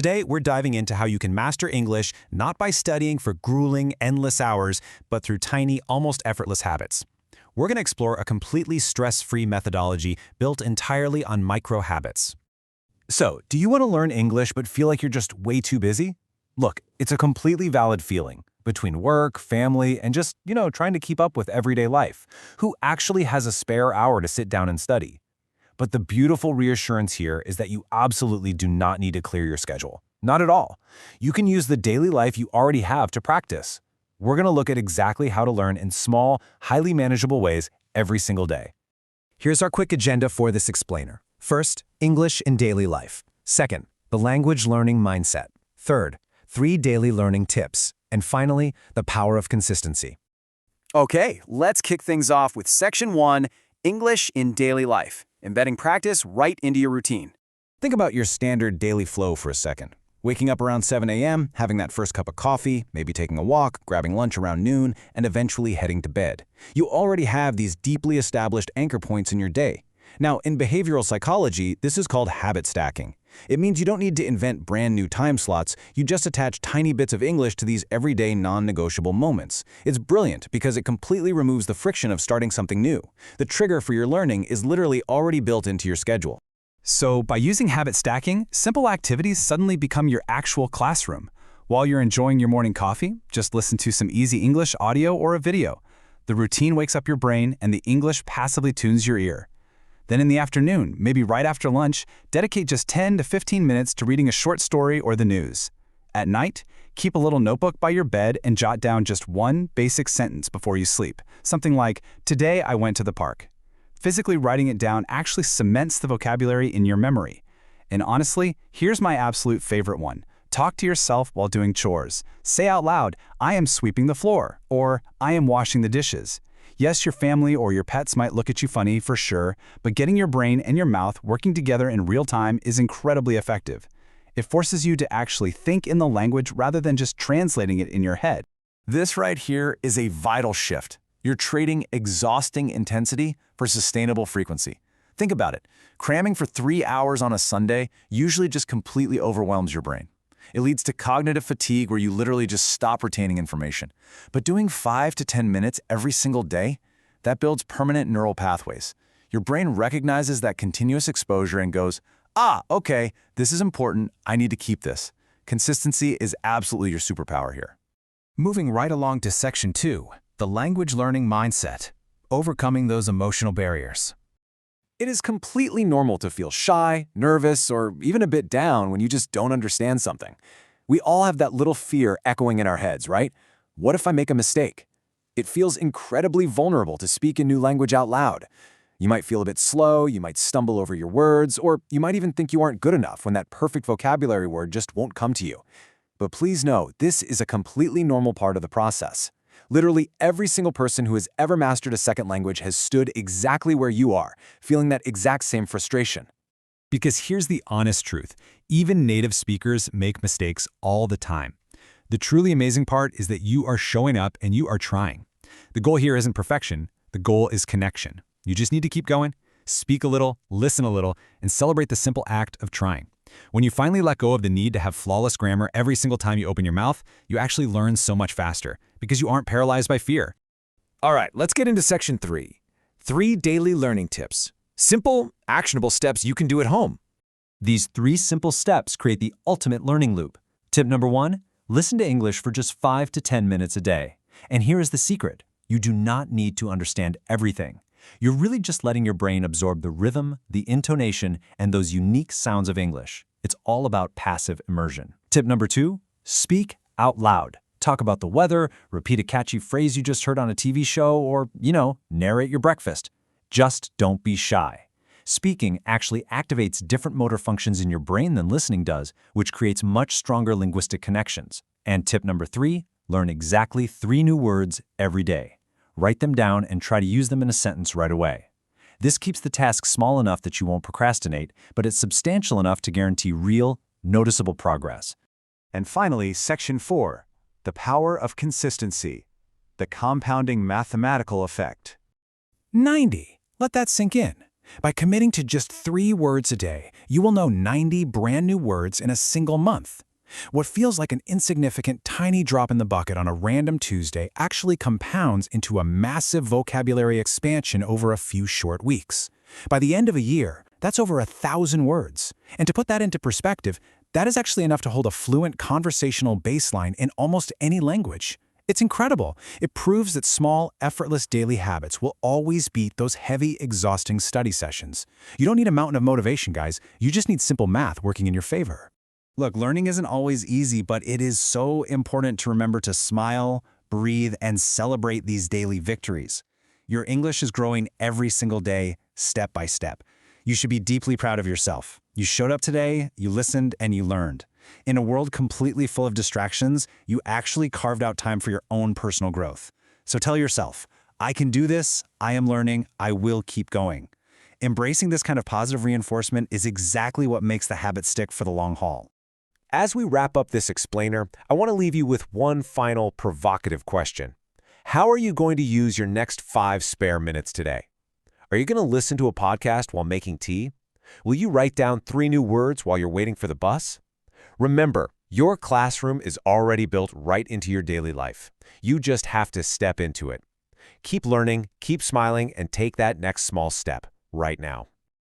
Today, we're diving into how you can master English not by studying for grueling, endless hours, but through tiny, almost effortless habits. We're going to explore a completely stress-free methodology built entirely on micro-habits. So, do you want to learn English but feel like you're just way too busy? Look, it's a completely valid feeling. Between work, family, and just, trying to keep up with everyday life. Who actually has a spare hour to sit down and study? But the beautiful reassurance here is that you absolutely do not need to clear your schedule. Not at all. You can use the daily life you already have to practice. We're going to look at exactly how to learn in small, highly manageable ways every single day. Here's our quick agenda for this explainer. First, English in daily life. Second, the language learning mindset. Third, 3 daily learning tips. And finally, the power of consistency. Okay, let's kick things off with Section 1, English in Daily Life, embedding practice right into your routine. Think about your standard daily flow for a second. Waking up around 7 a.m., having that first cup of coffee, maybe taking a walk, grabbing lunch around noon, and eventually heading to bed. You already have these deeply established anchor points in your day. Now, in behavioral psychology, this is called habit stacking. It means you don't need to invent brand new time slots, you just attach tiny bits of English to these everyday non-negotiable moments. It's brilliant because it completely removes the friction of starting something new. The trigger for your learning is literally already built into your schedule. So, by using habit stacking, simple activities suddenly become your actual classroom. While you're enjoying your morning coffee, just listen to some easy English audio or a video. The routine wakes up your brain and the English passively tunes your ear. Then in the afternoon, maybe right after lunch, dedicate just 10 to 15 minutes to reading a short story or the news. At night, keep a little notebook by your bed and jot down just one basic sentence before you sleep. Something like, "Today I went to the park." Physically writing it down actually cements the vocabulary in your memory. And honestly, here's my absolute favorite one. Talk to yourself while doing chores. Say out loud, "I am sweeping the floor," or "I am washing the dishes." Yes, your family or your pets might look at you funny for sure, but getting your brain and your mouth working together in real time is incredibly effective. It forces you to actually think in the language rather than just translating it in your head. This right here is a vital shift. You're trading exhausting intensity for sustainable frequency. Think about it. Cramming for 3 hours on a Sunday usually just completely overwhelms your brain. It leads to cognitive fatigue where you literally just stop retaining information. But doing 5 to 10 minutes every single day, that builds permanent neural pathways. Your brain recognizes that continuous exposure and goes, okay, this is important, I need to keep this. Consistency is absolutely your superpower here. Moving right along to Section 2, the language learning mindset, overcoming those emotional barriers. It is completely normal to feel shy, nervous, or even a bit down when you just don't understand something. We all have that little fear echoing in our heads, right? What if I make a mistake? It feels incredibly vulnerable to speak a new language out loud. You might feel a bit slow, you might stumble over your words, or you might even think you aren't good enough when that perfect vocabulary word just won't come to you. But please know, this is a completely normal part of the process. Literally every single person who has ever mastered a second language has stood exactly where you are, feeling that exact same frustration. Because here's the honest truth, even native speakers make mistakes all the time. The truly amazing part is that you are showing up and you are trying. The goal here isn't perfection, the goal is connection. You just need to keep going, speak a little, listen a little, and celebrate the simple act of trying. When you finally let go of the need to have flawless grammar every single time you open your mouth, you actually learn so much faster because you aren't paralyzed by fear. All right, let's get into Section 3. 3 daily learning tips. Simple, actionable steps you can do at home. These 3 simple steps create the ultimate learning loop. Tip number 1, listen to English for just 5 to 10 minutes a day. And here is the secret. You do not need to understand everything. You're really just letting your brain absorb the rhythm, the intonation, and those unique sounds of English. It's all about passive immersion. Tip number 2, speak out loud. Talk about the weather, repeat a catchy phrase you just heard on a TV show, or, narrate your breakfast. Just don't be shy. Speaking actually activates different motor functions in your brain than listening does, which creates much stronger linguistic connections. And tip number 3, learn exactly 3 new words every day. Write them down and try to use them in a sentence right away. This keeps the task small enough that you won't procrastinate, but it's substantial enough to guarantee real, noticeable progress. And finally, Section 4, the power of consistency, the compounding mathematical effect. 90. Let that sink in. By committing to just 3 words a day, you will know 90 brand new words in a single month. What feels like an insignificant, tiny drop in the bucket on a random Tuesday actually compounds into a massive vocabulary expansion over a few short weeks. By the end of a year, that's over 1,000 words. And to put that into perspective, that is actually enough to hold a fluent conversational baseline in almost any language. It's incredible. It proves that small, effortless daily habits will always beat those heavy, exhausting study sessions. You don't need a mountain of motivation, guys. You just need simple math working in your favor. Look, learning isn't always easy, but it is so important to remember to smile, breathe, and celebrate these daily victories. Your English is growing every single day, step by step. You should be deeply proud of yourself. You showed up today, you listened, and you learned. In a world completely full of distractions, you actually carved out time for your own personal growth. So tell yourself, I can do this, I am learning, I will keep going. Embracing this kind of positive reinforcement is exactly what makes the habit stick for the long haul. As we wrap up this explainer, I want to leave you with one final provocative question. How are you going to use your next 5 spare minutes today? Are you going to listen to a podcast while making tea? Will you write down 3 new words while you're waiting for the bus? Remember, your classroom is already built right into your daily life. You just have to step into it. Keep learning, keep smiling, and take that next small step right now.